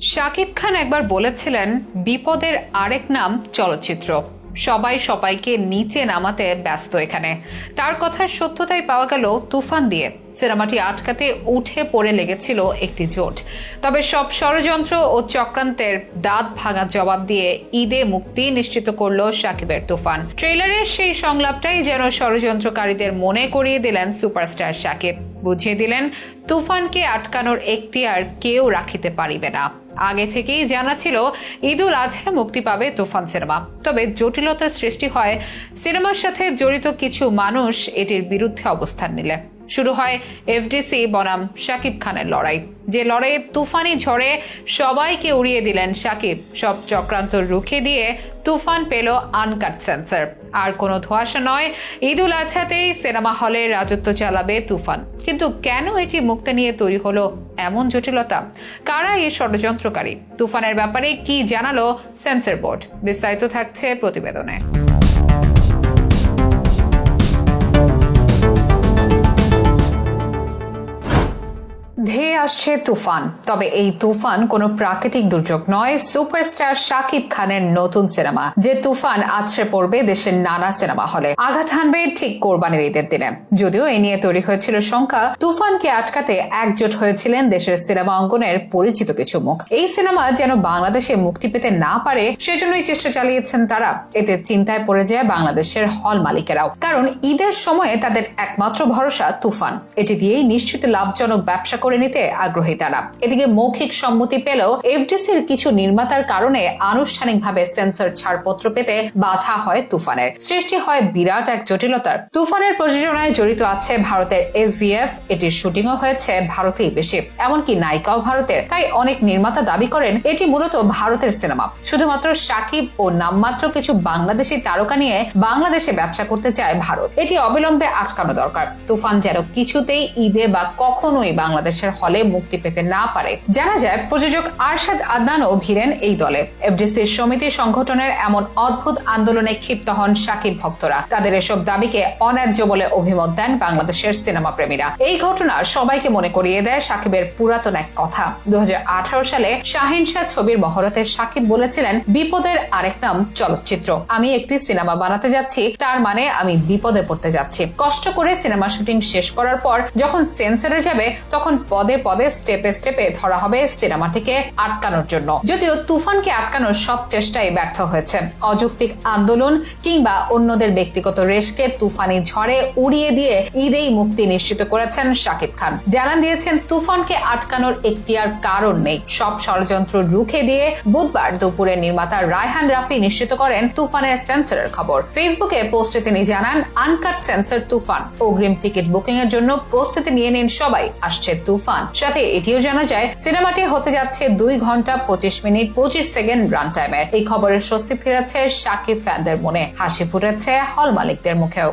শাকিব খান একবার বলেছিলেন, বিপদের আরেক নাম চলচ্চিত্র। সবাই সবাইকে নিচে নামাতে ব্যস্ত এখানে। তার কথার সত্যতাই পাওয়া গেল তুফান দিয়ে। সিনেমাটি আটকাতে উঠে পড়ে লেগেছিল একটি জোট। তবে সব ষড়যন্ত্র ও চক্রান্তের দাঁত ভাঙা জবাব দিয়ে ঈদে মুক্তি নিশ্চিত করল শাকিবের তুফান। ট্রেলারের সেই সংলাপটাই যেন ষড়যন্ত্রকারীদের মনে করিয়ে দিলেন সুপারস্টার শাকিব। বুঝিয়ে দিলেন, তুফানকে আটকানোর এখতিয়ার কেউ রাখিতে পারিবে না। আগে থেকেই জানা ছিল ঈদুল আজহায় মুক্তি পাবে তুফান সিনেমা। তবে জটিলতার সৃষ্টি হয় সিনেমার সাথে জড়িত কিছু মানুষ এটির বিরুদ্ধে অবস্থান নিলে। শুরু হয় এফডিসি বনাম শাকিব খানের লড়াই। যে লড়াইয়ে তুফানি ঝড়ে সবাইকে উড়িয়ে দিলেন শাকিব। সব চক্রান্ত রুখে দিয়ে তুফান পেল আনকাট সেন্সর। আর কোনো ধোঁয়াশা নয়, ঈদুল আজহাতেই সিনেমা হলে রাজত্ব চালাবে তুফান। কিন্তু কেন এটি মুক্তি নিয়ে তৈরি হলো এমন জটিলতা? কারা এই ষড়যন্ত্রকারী? তুফানের ব্যাপারে কি জানালো সেন্সর বোর্ড? বিস্তারিত থাকছে প্রতিবেদনে। ধেয়ে আসছে তুফান। তবে এই তুফান কোনো প্রাকৃতিক দুর্যোগ নয়, সুপারস্টার শাকিব খানের নতুন সিনেমা। যে তুফান আছড়ে পড়বে দেশের নানা সিনেমা হলে, আঘাত হানবে ঠিক কোরবানির ঈদের দিনে। যদিও এ নিয়ে তৈরি হয়েছিল শঙ্কা, তুফানকে আটকাতে একজোট হয়েছিলেন দেশের সিনেমা অঙ্গনের পরিচিত কিছু মুখ। এই সিনেমা যেন বাংলাদেশে মুক্তি পেতে না পারে সেজন্যই চেষ্টা চালিয়েছেন তারা। এতে চিন্তায় পড়ে যায় বাংলাদেশের হল মালিকেরাও, কারণ ঈদের সময়ে তাদের একমাত্র ভরসা তুফান। এটি দিয়েই নিশ্চিত লাভজনক ব্যবসা করে নিতে আগ্রহী তারা। এদিকে মৌখিক সম্মতি পেলেও এফডিসির কিছু নির্মাতার কারণে আনুষ্ঠানিকভাবে সেন্সর ছাড়পত্র পেতে বাধা হয় তুফানের। সৃষ্টি হয় বিরাট এক জটিলতার। তুফানের প্রযোজনায় জড়িত আছে ভারতের এসভিএফ। এটির শুটিংও হয়েছে ভারতেই বেশি, এমনকি নায়িকাও ভারতের। তাই অনেক নির্মাতা দাবি করেন এটি মূলত ভারতের সিনেমা। শুধুমাত্র শাকিব ও নামমাত্র কিছু বাংলাদেশি তারকা নিয়ে বাংলাদেশে ব্যবসা করতে চায় ভারত। এটি অবিলম্বে আটকানো দরকার। তুফান যেন কিছুতেই ঈদে বা কখনোই বাংলাদেশের হলে মুক্তি পেতে না পারে। জানা যায় প্রযোজক আরশাদ আদনানও ভিড়েন এই দলে। এফডিসির সমিতি সংগঠনের এমন অদ্ভুত আন্দোলনে ক্ষিপ্ত হন শাকিব ভক্তরা। তাদের এসব দাবিকে অন্যায্য বলে অভিমত দেন বাংলাদেশের সিনেমা প্রেমীরা। এই ঘটনা সবাইকে মনে করিয়ে দেয় শাকিবের পুরাতন এক কথা। 2018 সালে শাহিনশাহ ছবির বহরতে শাকিব বলেছিলেন, বিপদের আরেক নাম চলচ্চিত্র। আমি একটি সিনেমা বানাতে যাচ্ছি, তার মানে আমি বিপদে পড়তে যাচ্ছি। কষ্ট করে সিনেমা শুটিং শেষ করার পর যখন সেন্সরে যাবে, তখন পদে পদে স্টেপে স্টেপে ধরা হবে সিনেমাটিকে আটকানোর জন্য। যদিও তুফানকে আটকানোর সব চেষ্টাই ব্যর্থ হয়েছে। অযৌক্তিক আন্দোলন কিংবা অন্যদের ব্যক্তিগত রেশকে তুফানি ঝড়ে উড়িয়ে দিয়ে ঈদেই মুক্তি নিশ্চিত করেছেন শাকিব খান। জানান দিয়েছেন তুফানকে আটকানোর এখতিয়ার কারণ নেই। সব ষড়যন্ত্র রুখে দিয়ে বুধবার দুপুরে নির্মাতা রায়হান রাফি নিশ্চিত করেন তুফানের সেন্সরের খবর। ফেসবুকে পোস্টে তিনি জানান, আনকাট সেন্সর তুফান। অগ্রিম টিকিট বুকিং এর জন্য প্রস্তুতি নিয়ে নিন সবাই, আসছে তুফান। সাথে এটিও জানা যায় সিনেমাটি হতে যাচ্ছে 2 ঘন্টা 25 মিনিট 25 সেকেন্ড রান টাইমের। এই খবরের স্বস্তি ফিরেছে শাকিব ফ্যানদের মনে, হাসি ফুটেছে হল মালিকদের মুখেও।